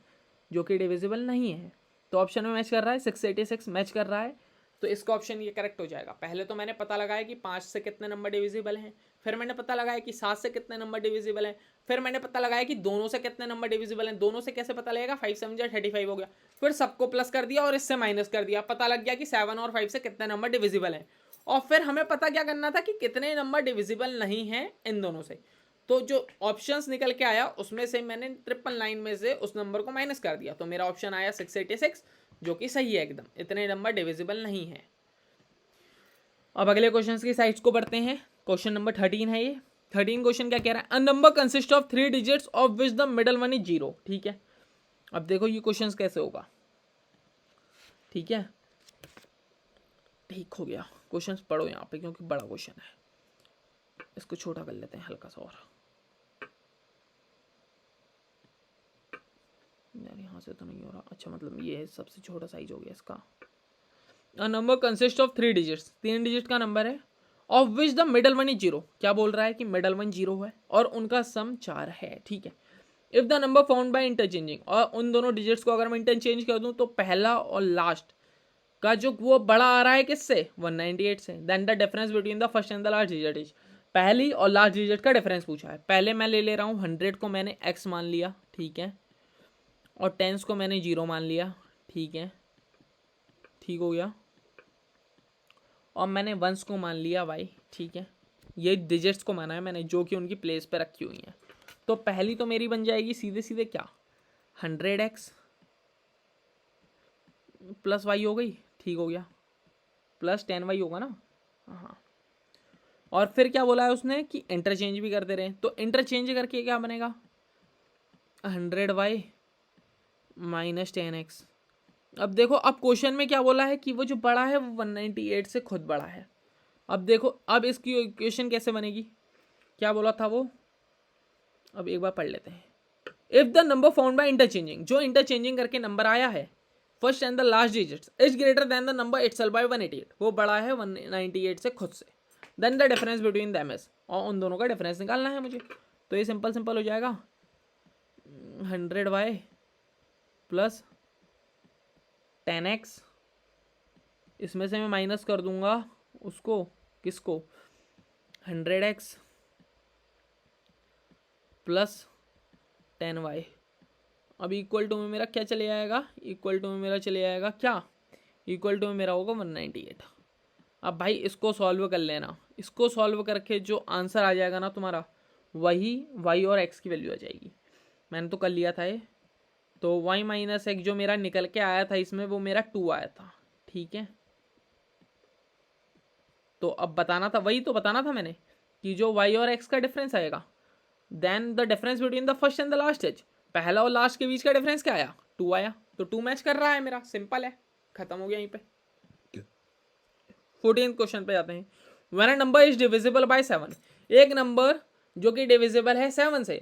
जो कि डिविजिबल नहीं है, तो ऑप्शन में मैच कर रहा है, 686 मैच कर रहा है, तो इसका ऑप्शन ये करेक्ट हो जाएगा। पहले तो मैंने पता लगाया कि 5 से कितने नंबर डिविजिबल हैं, फिर मैंने पता लगाया कि 7 से कितने नंबर डिविजिबल हैं, फिर मैंने पता लगाया कि दोनों से कितने नंबर डिविजिबल हैं। दोनों से कैसे पता लगेगा, 5 7 35 हो गया, फिर सबको प्लस कर दिया और इससे माइनस कर दिया, पता लग गया कि 7 और 5 से कितने नंबर डिविजिबल हैं। और फिर हमें पता क्या करना था कि कितने नंबर डिविजिबल नहीं हैं इन दोनों से। तो जो ऑप्शंस निकल के आया उसमें से मैंने 999 में से उस नंबर को माइनस कर दिया, तो मेरा ऑप्शन आया 686, जो कि सही है एकदम, इतने नंबर डिविजिबल नहीं है। अब अगले क्वेश्चन की साइड्स को पढ़ते हैं। क्वेश्चन नंबर 13 है ये। 13 क्वेश्चन क्या कह रहा है, a number consist of 3 digits of which the middle one is 0। ठीक है, अब देखो ये क्वेश्चन कैसे होगा। ठीक है, ठीक हो गया, क्वेश्चन पढ़ो यहाँ पे क्योंकि बड़ा क्वेश्चन है, इसको छोटा कर लेते हैं हल्का सा, और यार यहाँ से तो नहीं हो रहा, अच्छा मतलब ये सबसे छोटा साइज हो गया इसका। A number consist of 3 digits, 3 digit का नंबर है, of which the middle one is 0। क्या बोल रहा है कि मिडल वन 0 है और उनका सम 4 है। ठीक है, if the number found by interchanging, और उन दोनों डिजिट्स को अगर मैं इंटरचेंज कर दूं तो पहला और लास्ट का जो वो बड़ा आ रहा है किससे, 198 से, then the difference between the first and the last digit is, पहली और लास्ट डिजिट का डिफरेंस पूछा है। पहले मैं ले रहा हूँ 100 को मैंने x मान लिया। ठीक है, और टेंस को मैंने 0 मान लिया। ठीक है, ठीक हो गया, और मैंने वंस को मान लिया y। ठीक है, ये डिजिट्स को माना है मैंने जो कि उनकी प्लेस पे रखी हुई हैं। तो पहली तो मेरी बन जाएगी सीधे सीधे क्या, 100x प्लस वाई हो गई। ठीक हो गया, प्लस 10y होगा ना, हाँ। और फिर क्या बोला है उसने कि इंटरचेंज भी करते रहे, तो इंटरचेंज करके क्या बनेगा, 100y माइनस 10x। अब देखो, अब क्वेश्चन में क्या बोला है कि वो जो बड़ा है वो 198 से खुद बड़ा है। अब देखो, अब इसकी इक्वेशन कैसे बनेगी, क्या बोला था वो, अब एक बार पढ़ लेते हैं। If the number found by interchanging, जो इंटरचेंजिंग करके नंबर आया है first and the last digits is greater than the number itself by 188, वो बड़ा है 198 से खुद से, then the difference between them is, और उन दोनों का डिफरेंस निकालना है मुझे। तो ये सिंपल सिंपल हो जाएगा, 100y प्लस 10x, इसमें से मैं माइनस कर दूंगा उसको, किसको, 100x प्लस 10y। अब इक्वल टू में मेरा क्या चले आएगा, इक्वल टू में मेरा चले आएगा क्या, इक्वल टू में मेरा होगा 198। अब भाई इसको सॉल्व कर लेना, इसको सॉल्व करके जो आंसर आ जाएगा ना तुम्हारा, वही y और x की वैल्यू आ जाएगी। मैंने तो कर लिया था ये, तो y माइनस एक्स जो मेरा निकल के आया था इसमें वो मेरा 2 आया था। ठीक है, तो अब बताना था, वही तो बताना था मैंने कि जो y और x का डिफरेंस आएगा, then the difference between the first and the last age, पहला और लास्ट के बीच का डिफरेंस क्या आया, 2 आया, तो 2 मैच कर रहा है मेरा, सिंपल है, खत्म हो गया यहीं पे। 14th क्वेश्चन पे जाते हैं। When a number is divisible by 7, एक नंबर जो कि डिविजिबल है 7 से,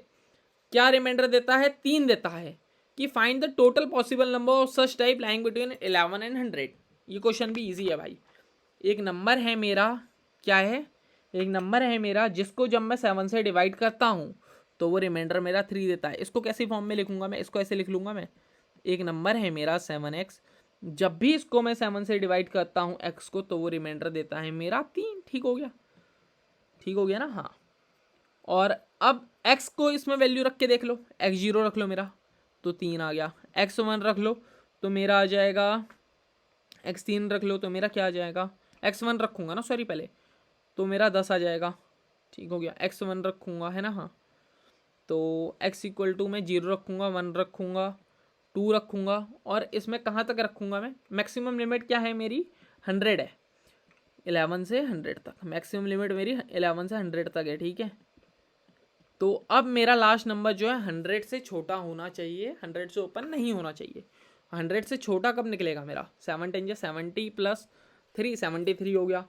क्या रिमाइंडर देता है, 3 देता है, कि find the total possible number of such type lying between 11 and 100। ये क्वेश्चन भी इजी है भाई। एक नंबर है मेरा, क्या है, एक नंबर है मेरा जिसको जब मैं 7 से डिवाइड करता हूँ तो वो रिमाइंडर मेरा 3 देता है। इसको कैसी फॉर्म में लिखूंगा मैं, इसको ऐसे लिख लूंगा मैं, एक नंबर है मेरा 7x, जब भी इसको मैं 7 से डिवाइड करता हूँ x को तो वो रिमाइंडर देता है मेरा 3। ठीक हो गया, ठीक हो गया ना, हाँ। और अब x को इसमें वैल्यू रख के देख लो, x0 रख लो मेरा तो 3 आ गया, x1 रख लो तो मेरा आ जाएगा, x3 रख लो तो मेरा क्या आ जाएगा, x1 रखूँगा ना सॉरी पहले, तो मेरा 10 आ जाएगा। ठीक हो गया, x1 रखूँगा है ना, हाँ, तो x इक्वल टू मैं 0 रखूँगा, 1 रखूँगा, 2 रखूँगा और इसमें कहाँ तक रखूँगा मैं, मैक्सिमम लिमिट क्या है मेरी 100 है, 11 से 100 तक मैक्सिमम लिमिट मेरी 11 से 100 तक है, ठीक है। तो अब मेरा लास्ट नंबर जो है 100 से छोटा होना चाहिए, 100 से ऊपर नहीं होना चाहिए। 100 से छोटा कब निकलेगा मेरा, 7 10 70 प्लस 3 73 हो गया,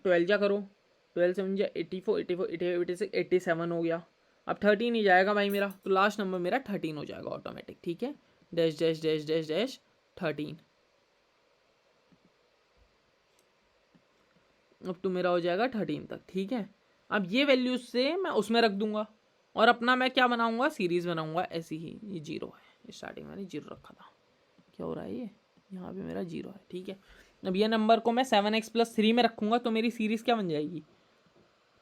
12 जा करो, 12 7 84 84 86 87 हो गया। अब 13 ही जाएगा भाई मेरा, तो लास्ट नंबर मेरा 13 हो जाएगा ऑटोमेटिक, ठीक है। Dash dash dash dash dash 13, अब तो मेरा हो जाएगा 13 तक, ठीक है। अब ये वैल्यूज से मैं उसमें रख दूंगा और अपना मैं क्या बनाऊंगा, सीरीज बनाऊंगा ऐसी ही। ये 0 है, स्टार्टिंग मैंने 0 रखा था, क्या हो रहा है ये, यहाँ पे मेरा 0 है, ठीक है। अब ये नंबर को मैं 7x + 3 में रखूंगा तो मेरी सीरीज क्या बन जाएगी,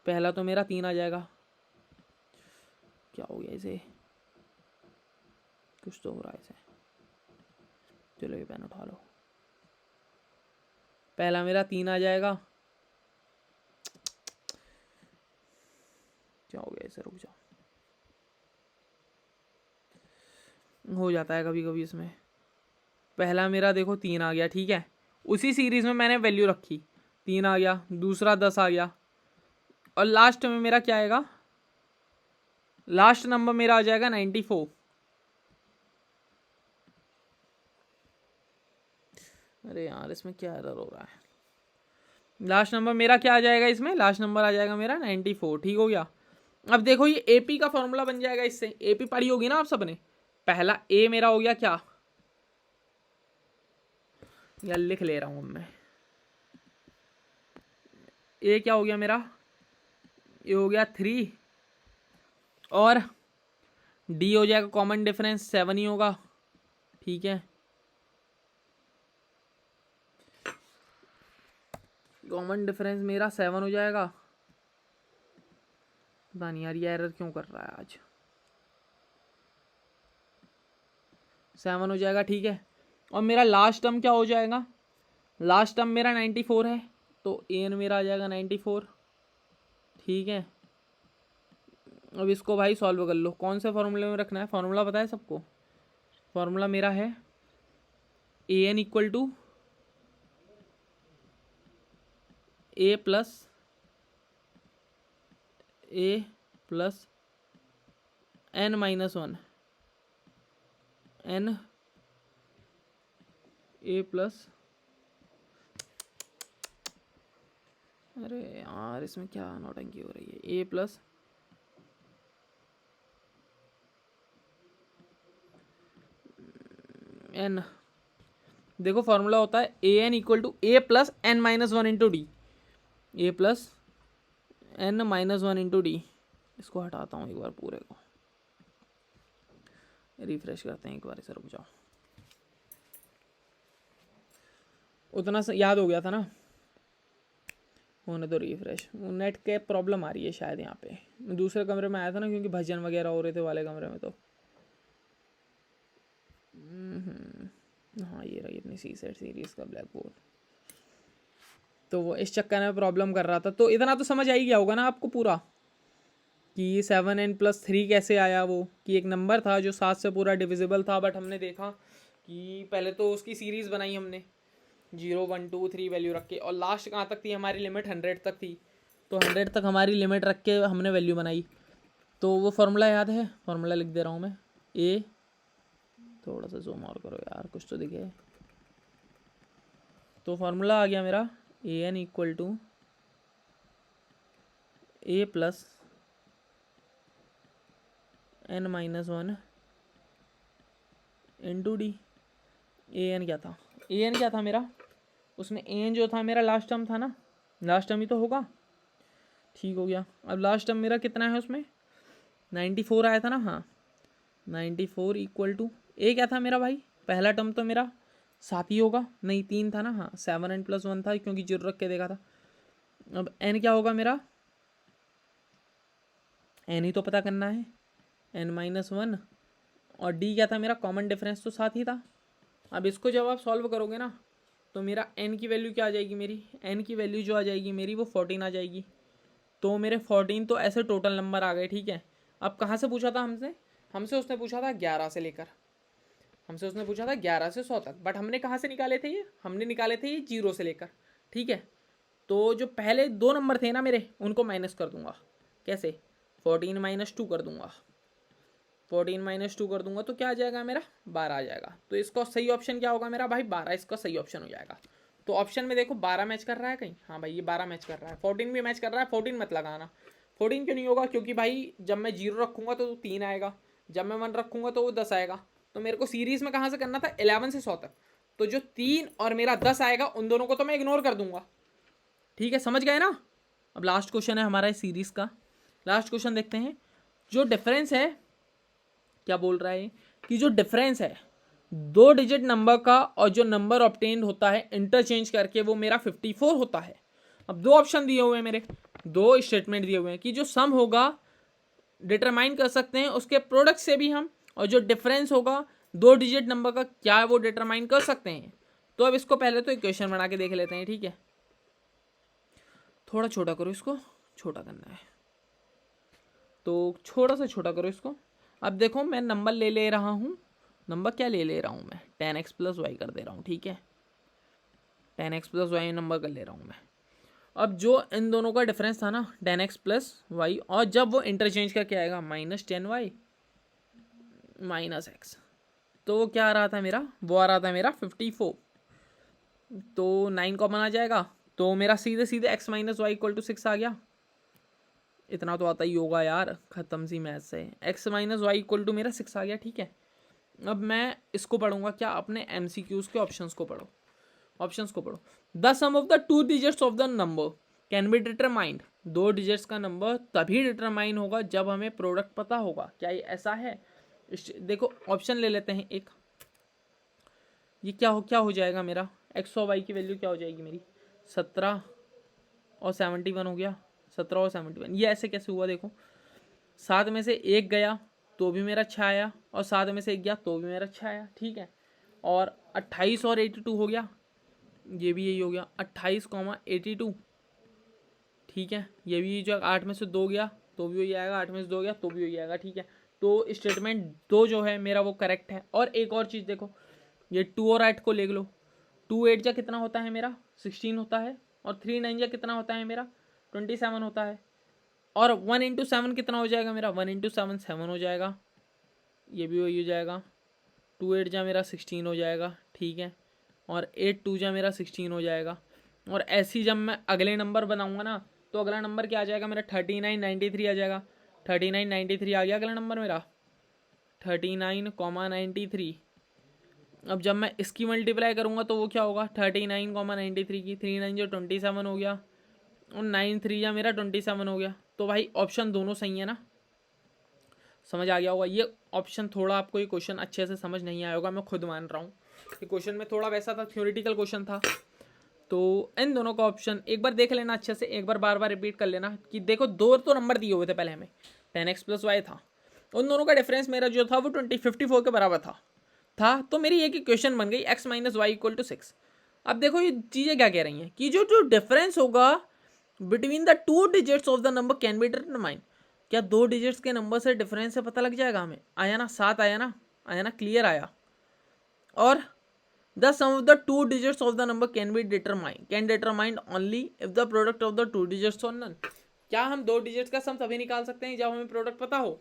पहला तो मेरा 3 आ जाएगा, क्या हो गया इसे, कुछ तो हो रहा है इसे, चलो ये पेन उठा लो, पहला मेरा 3 आ जाएगा, क्या हो गया इसे, रुक जाओ, हो जाता है कभी कभी इसमें। पहला मेरा देखो 3 आ गया, ठीक है, उसी सीरीज में मैंने वैल्यू रखी, 3 आ गया, दूसरा 10 आ गया, और लास्ट में मेरा क्या आएगा, लास्ट नंबर मेरा आ जाएगा 94। अरे यार इसमें क्या एरर हो रहा है, लास्ट नंबर मेरा क्या आ जाएगा, इसमें लास्ट नंबर आ जाएगा मेरा 94, ठीक हो गया। अब देखो ये एपी का फॉर्मूला बन जाएगा, इससे एपी पढ़ी होगी ना आप सबने, पहला ए मेरा हो गया क्या, या लिख ले रहा हूं मैं, ए क्या हो गया मेरा, ये हो गया 3, और डी हो जाएगा कॉमन डिफरेंस 7 ही होगा, ठीक है। कॉमन डिफरेंस मेरा 7 हो जाएगा, पता नहीं यार ये एरर क्यों कर रहा है आज, 7 हो जाएगा, ठीक है। और मेरा लास्ट टर्म क्या हो जाएगा, लास्ट टर्म मेरा 94 है, तो एन मेरा आ जाएगा 94, ठीक है। अब इसको भाई सॉल्व कर लो, कौन से फॉर्मूले में रखना है, फॉर्मूला पता है सबको, फॉर्मूला मेरा है A N equal to A plus n - 1 n A plus, अरे यार इसमें क्या नौटंकी हो रही है, ए प्लस एन, देखो फॉर्मूला होता है A N equal to A plus n - 1 into D, A plus n - 1 into D. इसको हटाता हूँ एक बार, पूरे को रिफ्रेश करते हैं एक बार, इसे रुक जाओ, उतना याद हो गया था ना, होने दो रिफ्रेश, नेट के प्रॉब्लम आ रही है शायद यहाँ पे, मैं दूसरे कमरे में आया था ना क्योंकि भजन वगैरह हो रहे थे वाले कमरे में, तो हाँ ये रही अपनी सी सेट सीरीज का ब्लैक बोर्ड, तो वो इस चक्कर में प्रॉब्लम कर रहा था। तो इतना तो समझ आ ही गया होगा ना आपको पूरा, कि 7n + 3 कैसे आया, वो कि एक नंबर था जो 7 से पूरा डिविजिबल था, बट हमने देखा कि पहले तो उसकी सीरीज़ बनाई हमने 0 1 2 3 वैल्यू रख के, और लास्ट कहाँ तक थी हमारी लिमिट, 100 तक थी, तो 100 तक हमारी लिमिट रख के हमने वैल्यू बनाई। तो वो फार्मूला याद है, फार्मूला लिख दे रहा हूँ मैं, ए, थोड़ा सा जूम और करो यार कुछ तो दिखे, तो फार्मूला आ गया मेरा A N equal to A plus n - 1 into D. A N क्या था, ए एन क्या था मेरा, उसमें ए एन जो था मेरा लास्ट टर्म था ना, लास्ट टर्म ही तो होगा, ठीक हो गया। अब लास्ट टर्म मेरा कितना है उसमें, 94 आया था ना, हाँ 94 इक्वल टू ए क्या था मेरा भाई, पहला टर्म तो मेरा 7 ही होगा, नहीं 3 था ना, हाँ 7n + 1 था क्योंकि 0 रख के देखा था। अब n क्या होगा मेरा, n ही तो पता करना है, n - 1, और d क्या था मेरा, कॉमन डिफरेंस तो 7 ही था। अब इसको जब आप सॉल्व करोगे ना तो मेरा n की वैल्यू क्या आ जाएगी, मेरी n की वैल्यू जो आ जाएगी मेरी वो 14 आ जाएगी। तो मेरे 14 तो ऐसे टोटल नंबर आ गए, ठीक है। अब कहाँ से पूछा था हमसे, हमसे उसने पूछा था 11 से लेकर, हमसे उसने पूछा था 11 से 100 तक, बट हमने कहाँ से निकाले थे ये, हमने निकाले थे ये 0 से लेकर, ठीक है। तो जो पहले 2 नंबर थे ना मेरे, उनको माइनस कर दूंगा। कैसे? 14 माइनस 2 कर दूंगा, 14 माइनस 2 कर दूंगा तो क्या आ जाएगा मेरा, 12 आ जाएगा। तो इसका सही ऑप्शन क्या होगा मेरा भाई, 12 इसका सही ऑप्शन हो जाएगा। तो ऑप्शन में देखो 12 मैच कर रहा है कहीं, हाँ भाई ये 12 मैच कर रहा है, 14 भी मैच कर रहा है, 14 मत लगाना। 14 क्यों नहीं होगा, क्योंकि भाई जब मैं 0 रखूंगा तो 3 आएगा, जब मैं 1 रखूंगा तो वो 10 आएगा। तो मेरे को सीरीज में कहाँ से करना था, 11 से 100 तक। तो जो 3 और मेरा 10 आएगा उन दोनों को तो मैं इग्नोर कर दूंगा, ठीक है, समझ गए ना। अब लास्ट क्वेश्चन है हमारा इस सीरीज का, लास्ट क्वेश्चन देखते हैं। जो डिफरेंस है, क्या बोल रहा है कि जो डिफरेंस है 2 डिजिट नंबर का और जो नंबर ऑब्टेन्ड होता है इंटरचेंज करके, वो मेरा 54 होता है। अब 2 ऑप्शन दिए हुए हैं मेरे, 2 स्टेटमेंट दिए हुए हैं कि जो सम होगा डिटरमाइन कर सकते हैं उसके प्रोडक्ट से भी हम, और जो डिफरेंस होगा 2 डिजिट नंबर का क्या है वो डिटरमाइन कर सकते हैं। तो अब इसको पहले तो इक्वेशन बना के देख लेते हैं, ठीक है। थोड़ा छोटा करो इसको, छोटा करना है तो थोड़ा सा छोटा करो इसको। अब देखो मैं नंबर ले रहा हूँ, नंबर क्या ले रहा हूँ मैं, 10x प्लस वाई कर दे रहा हूँ, ठीक है। 10x प्लस वाई नंबर कर ले रहा हूँ मैं। अब जो इन दोनों का डिफरेंस था ना 10x प्लस वाई, और जब वो इंटरचेंज करके आएगा -10y माइनस एक्स, तो वो क्या आ रहा था मेरा, वो आ रहा था मेरा 54। तो 9 कॉमन आ जाएगा, तो मेरा सीधे सीधे x minus Y equal to 6 आ गया। इतना तो आता ही होगा यार, ख़त्म सी मैथ से। x minus Y equal to मेरा 6 आ गया, ठीक है। अब मैं इसको पढ़ूंगा क्या, अपने MCQs के ऑप्शंस को पढ़ो, ऑप्शंस को पढ़ो। The sum of the 2 digits of the number can be determined, 2 digits का नंबर तभी डिटरमाइन होगा जब हमें प्रोडक्ट पता होगा। क्या ये ऐसा है? देखो ऑप्शन ले लेते हैं एक, ये क्या हो जाएगा मेरा, x और y की वैल्यू क्या हो जाएगी मेरी, 17 और 71 हो गया, 17 और 71। ये ऐसे कैसे हुआ, देखो 7 में से 1 गया तो भी मेरा 6 आया, और 7 में से 1 गया तो भी मेरा 6 आया, ठीक है। और 28 और 82 हो गया, ये भी यही हो गया 28,82, ठीक है। ये भी जो 8 में से 2 गया तो भी वही आएगा, 8 में से 2 गया तो भी वही आएगा, ठीक है। तो स्टेटमेंट 2 जो है मेरा वो करेक्ट है। और एक और चीज़ देखो, ये 2 और 8 को ले लो, 2 8 जा कितना होता है मेरा 16 होता है, और 3 9 जा कितना होता है मेरा 27 होता है, और 1 इंटू 7 कितना हो जाएगा मेरा, 1 इंटू 7 7 हो जाएगा, ये भी वही हो जाएगा। 2 8 जा मेरा 16 हो जाएगा, ठीक है। और 8 2 जा मेरा 16 हो जाएगा। और ऐसी जब मैं अगले नंबर बनाऊंगा ना, तो अगला नंबर क्या आ जाएगा मेरा 3993 आ जाएगा। 3993 आ गया अगला नंबर मेरा, 39,93। अब जब मैं इसकी मल्टीप्लाई करूँगा तो वो क्या होगा, 39,93 की 3 9 जो 27 हो गया, और 9 3 या मेरा 27 हो गया। तो भाई ऑप्शन दोनों सही है ना, समझ आ गया होगा। ये ऑप्शन थोड़ा आपको ये क्वेश्चन अच्छे से समझ नहीं आया होगा, मैं खुद मान रहा हूँ। ये क्वेश्चन में थोड़ा वैसा था, थ्योरेटिकल क्वेश्चन था। तो इन दोनों का ऑप्शन एक बार देख लेना अच्छे से, एक बार बार रिपीट कर लेना कि देखो 2 तो नंबर दिए हुए थे पहले हमें, 10x प्लस वाई था, उन दोनों का डिफरेंस मेरा जो था वो 54 के बराबर था। तो मेरी एक इक्वेशन बन गई x minus Y equal to 6। अब देखो ये चीज़ें क्या कह रही हैं कि जो डिफरेंस होगा between the 2 digits of the number can be determined. क्या 2 डिजिट्स के नंबर से डिफरेंस से पता लग जाएगा हमें, आया ना, 7 आया ना, क्लियर आया। और the sum of the 2 digits of the number can determined only if the product of the 2 digits और नन। क्या हम 2 डिजिट्स का सम तभी निकाल सकते हैं जब हमें प्रोडक्ट पता हो।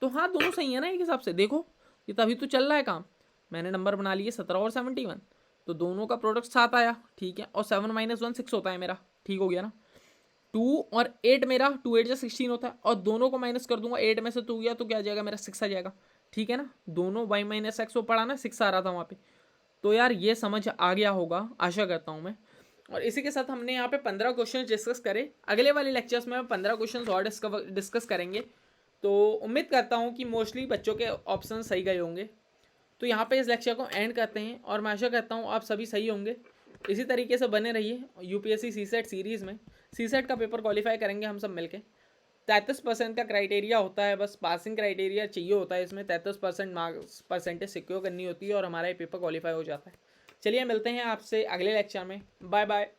तो हाँ दोनों सही है ना एक हिसाब से, देखो ये तभी तो चल रहा है काम। मैंने नंबर बना लिए 17 और 71, तो दोनों का प्रोडक्ट 7 आया, ठीक है। और 7 माइनस 1 6 होता है मेरा, ठीक हो गया ना। 2 और 8 मेरा 2 8 जा 16 होता है, और दोनों को माइनस कर दूंगा, 8 में से 2 गया तो क्या आ जाएगा मेरा 6 आ जाएगा, ठीक है ना। दोनों y माइनस एक्स वो पढ़ा ना, 6 आ रहा था वहाँ पे। तो यार ये समझ आ गया होगा, आशा करता हूँ मैं। और इसी के साथ हमने यहाँ पे 15 क्वेश्चन डिस्कस करे। अगले वाले लेक्चर्स में 15 क्वेश्चन और डिस्कस करेंगे। तो उम्मीद करता हूँ कि मोस्टली बच्चों के ऑप्शन सही गए होंगे। तो यहाँ पे इस लेक्चर को एंड करते हैं, और मैं आशा करता हूँ आप सभी सही होंगे। इसी तरीके से बने रहिए। UPSC CSET सीरीज़ में CSET का पेपर क्वालिफाई करेंगे हम सब मिलके। 33% का क्राइटेरिया होता है, बस पासिंग क्राइटेरिया चाहिए होता है इसमें। 33% मार्क्स परसेंटेज सिक्योर करनी होती है और हमारा ये पेपर क्वालिफाई हो जाता है। चलिए मिलते हैं आपसे अगले लेक्चर में। Bye bye.